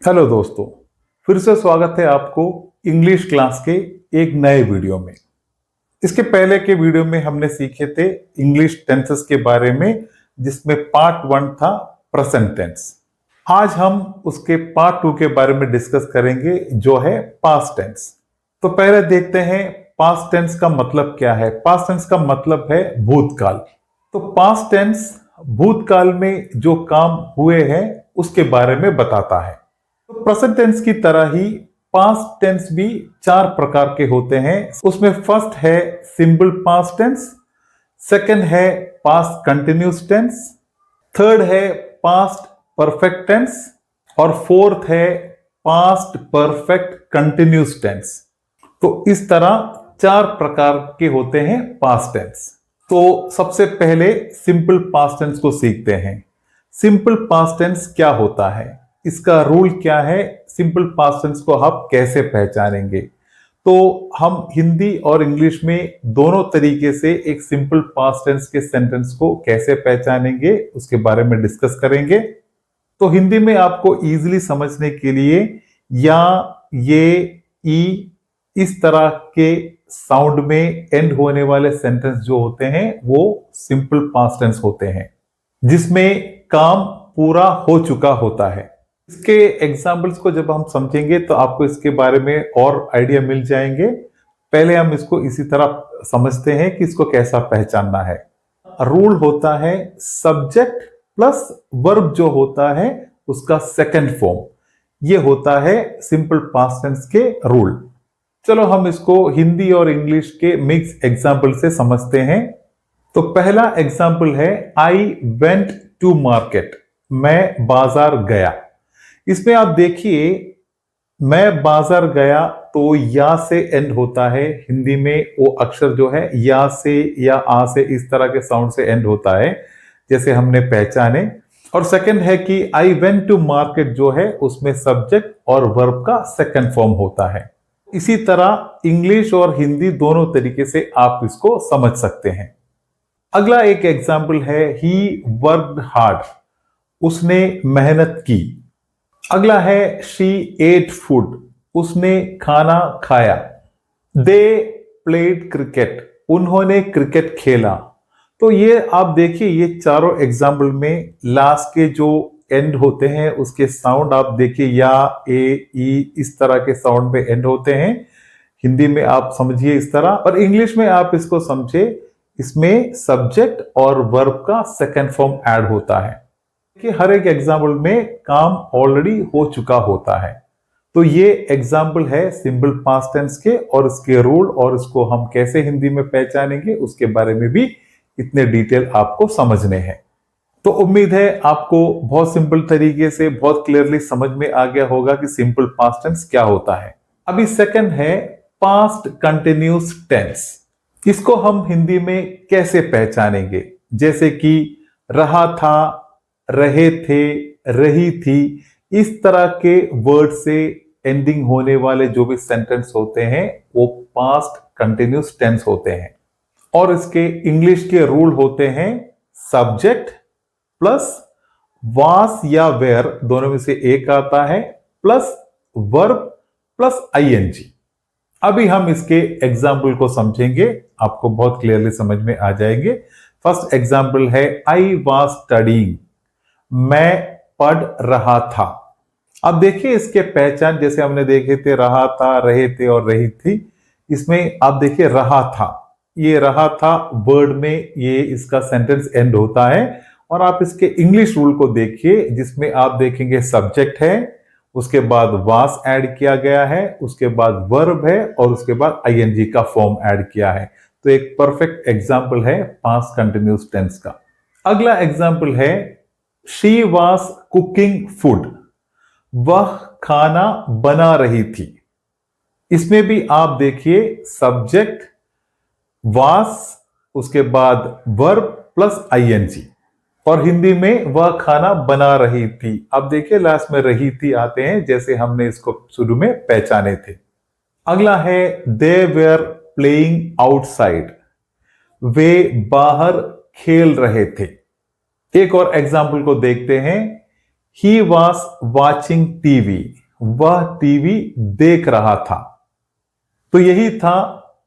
Hello दोस्तों, फिर से स्वागत है आपको इंग्लिश क्लास के एक नए वीडियो में। इसके पहले के वीडियो में हमने सीखे थे इंग्लिश टेंसेस के बारे में, जिसमें पार्ट 1 था प्रेजेंट टेंस। आज हम उसके पार्ट 2 के बारे में डिस्कस करेंगे, जो है पास्ट टेंस। तो पहले देखते हैं पास्ट टेंस का मतलब क्या है। पास्ट टेंस का मतलब है भूतकाल। तो पास्ट टेंस भूतकाल में जो काम हुए हैं उसके बारे में बताता है। तो प्रेजेंट टेंस की तरह ही पास्ट टेंस भी 4 प्रकार के होते हैं। उसमें फर्स्ट है सिंपल पास्ट टेंस, सेकंड है पास्ट कंटिन्यूस टेंस, थर्ड है पास्ट परफेक्ट टेंस और फोर्थ है पास्ट परफेक्ट कंटिन्यूस टेंस। तो इस तरह 4 प्रकार के होते हैं पास्ट टेंस। तो सबसे पहले सिंपल पास्ट टेंस को सीखते हैं। सिंपल पास्ट टेंस क्या होता है, इसका रूल क्या है, सिंपल पास्ट टेंस को आप कैसे पहचानेंगे। तो हम हिंदी और इंग्लिश में दोनों तरीके से एक सिंपल पास्ट टेंस के सेंटेंस को कैसे पहचानेंगे उसके बारे में डिस्कस करेंगे। तो हिंदी में आपको इजीली समझने के लिए या, ये, ई इस तरह के साउंड में एंड होने वाले सेंटेंस जो होते हैं वो सिंपल पास्ट टेंस होते हैं, जिसमें काम पूरा हो चुका होता है। इसके एग्जाम्पल्स को जब हम समझेंगे तो आपको इसके बारे में और आइडिया मिल जाएंगे। पहले हम इसको इसी तरह समझते हैं कि इसको कैसा पहचानना है। रूल होता है सब्जेक्ट प्लस वर्ब जो होता है उसका सेकंड फॉर्म, ये होता है सिंपल पास्ट टेंस के रूल। चलो हम इसको हिंदी और इंग्लिश के मिक्स एग्जाम्पल से समझते हैं। तो पहला एग्जाम्पल है आई वेंट टू मार्केट, मैं बाजार गया। इसमें आप देखिए मैं बाजार गया तो या से एंड होता है। हिंदी में वो अक्षर जो है या से या आ से इस तरह के साउंड से एंड होता है, जैसे हमने पहचाने। और सेकंड है कि आई वेंट टू मार्केट जो है उसमें सब्जेक्ट और वर्ब का सेकंड फॉर्म होता है। इसी तरह इंग्लिश और हिंदी दोनों तरीके से आप इसको समझ सकते हैं। अगला एक एग्जाम्पल है ही वर्कड हार्ड, उसने मेहनत की। अगला है शी एट फूड, उसने खाना खाया। दे प्लेड क्रिकेट, उन्होंने क्रिकेट खेला। तो ये आप देखिए ये चारों एग्जाम्पल में लास्ट के जो एंड होते हैं उसके साउंड आप देखिए या, ए, ई इस तरह के साउंड में एंड होते हैं। हिंदी में आप समझिए इस तरह, और इंग्लिश में आप इसको समझे, इसमें सब्जेक्ट और वर्ब का सेकंड फॉर्म ऐड होता है कि हर एक एग्जाम्पल में काम ऑलरेडी हो चुका होता है। तो ये एग्जाम्पल है सिंपल पास्ट टेंस के, और इसके रूल और इसको हम कैसे हिंदी में पहचानेंगे उसके बारे में भी इतने डिटेल आपको समझने हैं। तो उम्मीद है आपको बहुत सिंपल तरीके से बहुत क्लियरली समझ में आ गया होगा कि सिंपल पास्ट टेंस क्या होता है। अभी सेकंड है पास्ट कंटिन्यूस टेंस। इसको हम हिंदी में कैसे पहचानेंगे, जैसे कि रहा था, रहे थे, रही थी, इस तरह के वर्ड से एंडिंग होने वाले जो भी सेंटेंस होते हैं वो पास्ट कंटिन्यूस टेंस होते हैं। और इसके इंग्लिश के रूल होते हैं सब्जेक्ट प्लस वास या वेयर, दोनों में से एक आता है, प्लस वर्ब प्लस आईएनजी। अभी हम इसके एग्जाम्पल को समझेंगे, आपको बहुत क्लियरली समझ में आ जाएंगे। फर्स्ट एग्जाम्पल है आई वॉज स्टडीइंग, मैं पढ़ रहा था। अब देखिए इसके पहचान, जैसे हमने देखे थे रहा था, रहे थे और रही थी। इसमें आप देखिए रहा था, ये रहा था वर्ड में ये इसका सेंटेंस एंड होता है। और आप इसके इंग्लिश रूल को देखिए, जिसमें आप देखेंगे सब्जेक्ट है, उसके बाद वास ऐड किया गया है, उसके बाद वर्ब है और उसके बाद आईएनजी का फॉर्म ऐड किया है। तो एक परफेक्ट एग्जाम्पल है पास्ट कंटिन्यूस टेंस का। अगला एग्जाम्पल है शी वॉज कुकिंग फूड, वह खाना बना रही थी। इसमें भी आप देखिए सब्जेक्ट वास, उसके बाद वर्ब प्लस आईएनजी, और हिंदी में वह खाना बना रही थी। अब देखिए लास्ट में रही थी आते हैं, जैसे हमने इसको शुरू में पहचाने थे। अगला है दे वेयर प्लेइंग आउटसाइड, वे बाहर खेल रहे थे। एक और एग्जाम्पल को देखते हैं ही वॉज वॉचिंग टीवी, वह टीवी देख रहा था। तो यही था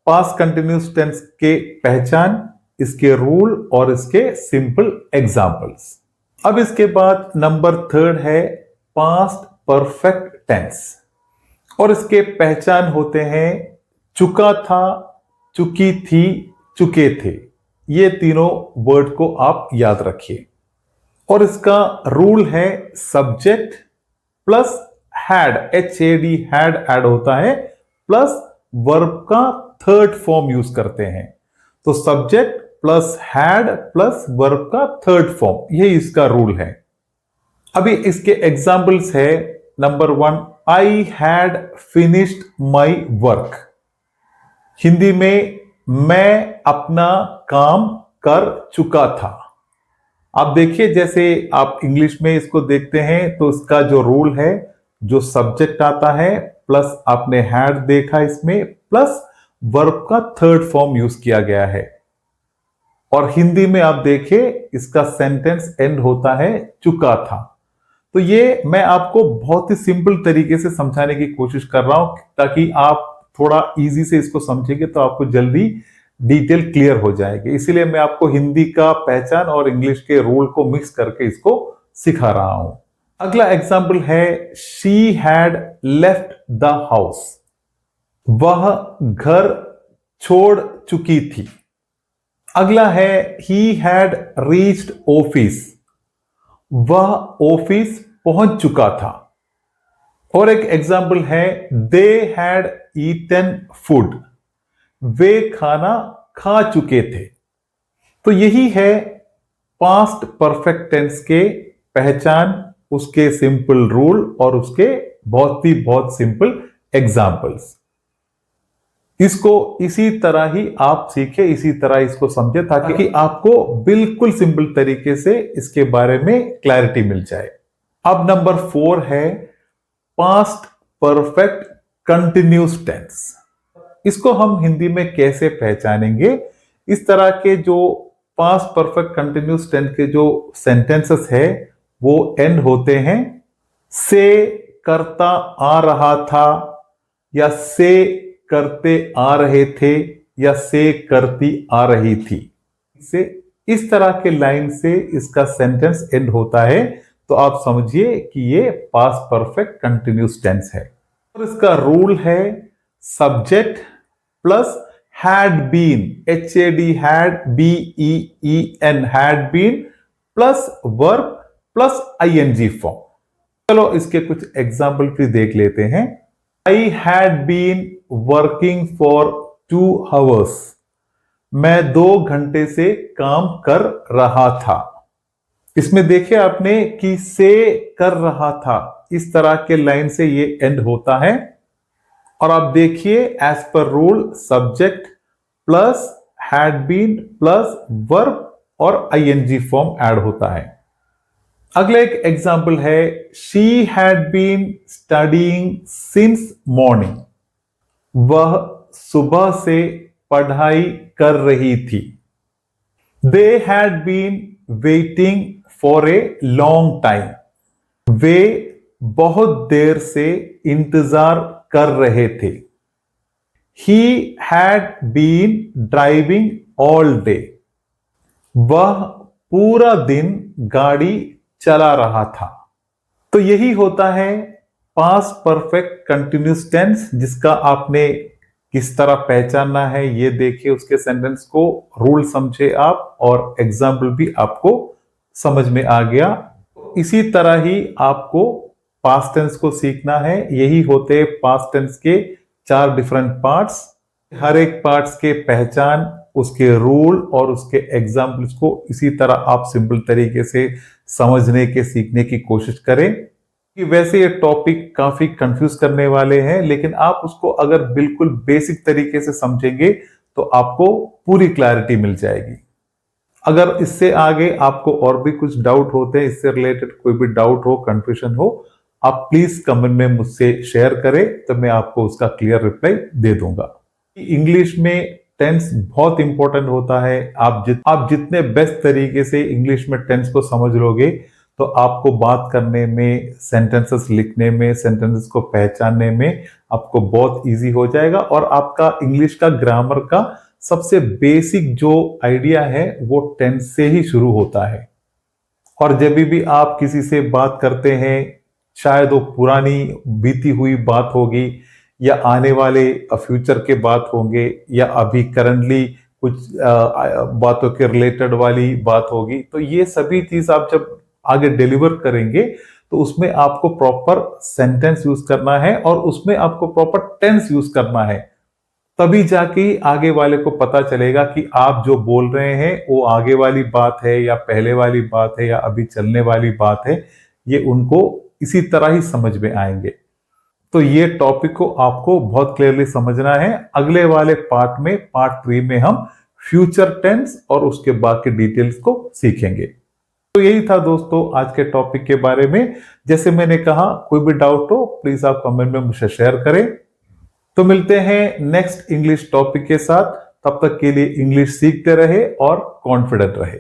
पास्ट कंटिन्यूस टेंस के पहचान, इसके रूल और इसके सिंपल एग्जाम्पल्स। अब इसके बाद नंबर 3 है पास्ट परफेक्ट टेंस, और इसके पहचान होते हैं चुका था, चुकी थी, चुके थे। ये तीनों वर्ड को आप याद रखिए। और इसका रूल है subject plus had, HAD had add होता है, प्लस वर्ब का थर्ड फॉर्म यूज करते हैं। तो subject plus had plus verb का थर्ड फॉर्म, यही इसका रूल है। अभी इसके एग्जाम्पल्स है number 1, I had finished my work. Hindi में मैं अपना काम कर चुका था। आप देखिए जैसे आप इंग्लिश में इसको देखते हैं तो इसका जो रूल है, जो सब्जेक्ट आता है प्लस आपने हैड देखा इसमें, प्लस वर्ब का थर्ड फॉर्म यूज किया गया है। और हिंदी में आप देखिए इसका सेंटेंस एंड होता है चुका था। तो ये मैं आपको बहुत ही सिंपल तरीके से समझाने की कोशिश कर रहा हूं ताकि आप थोड़ा इजी से इसको समझेंगे तो आपको जल्दी डिटेल क्लियर हो जाएगी। इसीलिए मैं आपको हिंदी का पहचान और इंग्लिश के रूल को मिक्स करके इसको सिखा रहा हूं। अगला एग्जाम्पल है she had left the house, वह घर छोड़ चुकी थी। अगला है ही हैड रीच्ड ऑफिस, वह ऑफिस पहुंच चुका था। और एक एग्जाम्पल है दे हैड ईटन फूड, वे खाना खा चुके थे। तो यही है पास्ट परफेक्ट टेंस के पहचान, उसके सिंपल रूल और उसके बहुत सिंपल एग्जाम्पल्स। इसको इसी तरह ही आप सीखे, इसी तरह इसको समझे ताकि आपको बिल्कुल सिंपल तरीके से इसके बारे में क्लैरिटी मिल जाए। अब नंबर 4 है पास्ट परफेक्ट कंटिन्यूस टेंस। इसको हम हिंदी में कैसे पहचानेंगे? इस तरह के जो पास्ट परफेक्ट कंटिन्यूस टेंस के जो सेंटेंसेस है वो एंड होते हैं से करता आ रहा था, या से करते आ रहे थे, या से करती आ रही थी। से इस तरह के लाइन से इसका सेंटेंस एंड होता है तो आप समझिए कि ये पास्ट परफेक्ट कंटिन्यूस टेंस है। और इसका रूल है subject plus had been, HAD had, BEEN had been, plus verb plus ING form. चलो इसके कुछ एग्जाम्पल भी देख लेते हैं। I had been working for 2 hours, मैं 2 घंटे से काम कर रहा था। इसमें देखिए आपने कि से कर रहा था, इस तरह के लाइन से ये एंड होता है। और आप देखिए as per rule subject plus had been plus verb और ING फॉर्म ऐड होता है। अगला एक एग्जाम्पल है she had been studying since morning, वह सुबह से पढ़ाई कर रही थी। They had been waiting for a long time, वे बहुत देर से इंतजार कर रहे थे। He had been driving all day, वह पूरा दिन गाड़ी चला रहा था। तो यही होता है पास्ट परफेक्ट कंटिन्यूस टेंस, जिसका आपने किस तरह पहचानना है ये देखिए, उसके सेंटेंस को रूल समझे आप और एग्जाम्पल भी आपको समझ में आ गया। इसी तरह ही आपको पास्ट टेंस को सीखना है। यही होते पास्ट टेंस के 4 डिफरेंट पार्ट्स। हर एक पार्ट्स के पहचान, उसके रूल और उसके एग्जाम्पल्स को इसी तरह आप सिंपल तरीके से समझने के सीखने की कोशिश करें। कि वैसे ये टॉपिक काफी कंफ्यूज करने वाले हैं, लेकिन आप उसको अगर बिल्कुल बेसिक तरीके से समझेंगे तो आपको पूरी क्लैरिटी मिल जाएगी। अगर इससे आगे आपको और भी कुछ डाउट होते हैं, इससे रिलेटेड कोई भी डाउट हो, कंफ्यूजन हो, आप प्लीज कमेंट में मुझसे शेयर करें तो मैं आपको उसका क्लियर रिप्लाई दे दूंगा। इंग्लिश में टेंस बहुत इंपॉर्टेंट होता है। आप जितने बेस्ट तरीके से इंग्लिश में टेंस को समझ लोगे तो आपको बात करने में, सेंटेंसेस लिखने में, सेंटेंसेस को पहचानने में आपको बहुत इजी हो जाएगा और आपका इंग्लिश का ग्रामर का सबसे बेसिक जो आइडिया है वो टेंस से ही शुरू होता है। और जब भी आप किसी से बात करते हैं, शायद वो पुरानी बीती हुई बात होगी या आने वाले फ्यूचर के बात होंगे या अभी करंटली कुछ बातों के रिलेटेड वाली बात होगी, तो ये सभी चीज आप जब आगे डिलीवर करेंगे तो उसमें आपको प्रॉपर सेंटेंस यूज करना है और उसमें आपको प्रॉपर टेंस यूज करना है। तभी जाके आगे वाले को पता चलेगा कि आप जो बोल रहे हैं वो आगे वाली बात है या पहले वाली बात है या अभी चलने वाली बात है, ये उनको इसी तरह ही समझ में आएंगे। तो ये टॉपिक को आपको बहुत क्लियरली समझना है। अगले वाले पार्ट में, पार्ट 3 में हम फ्यूचर टेंस और उसके बाकी डिटेल्स को सीखेंगे। तो यही था दोस्तों आज के टॉपिक के बारे में। जैसे मैंने कहा, कोई भी डाउट हो प्लीज आप कमेंट में मुझसे शेयर करें। तो मिलते हैं नेक्स्ट इंग्लिश टॉपिक के साथ। तब तक के लिए इंग्लिश सीखते रहे और कॉन्फिडेंट रहे।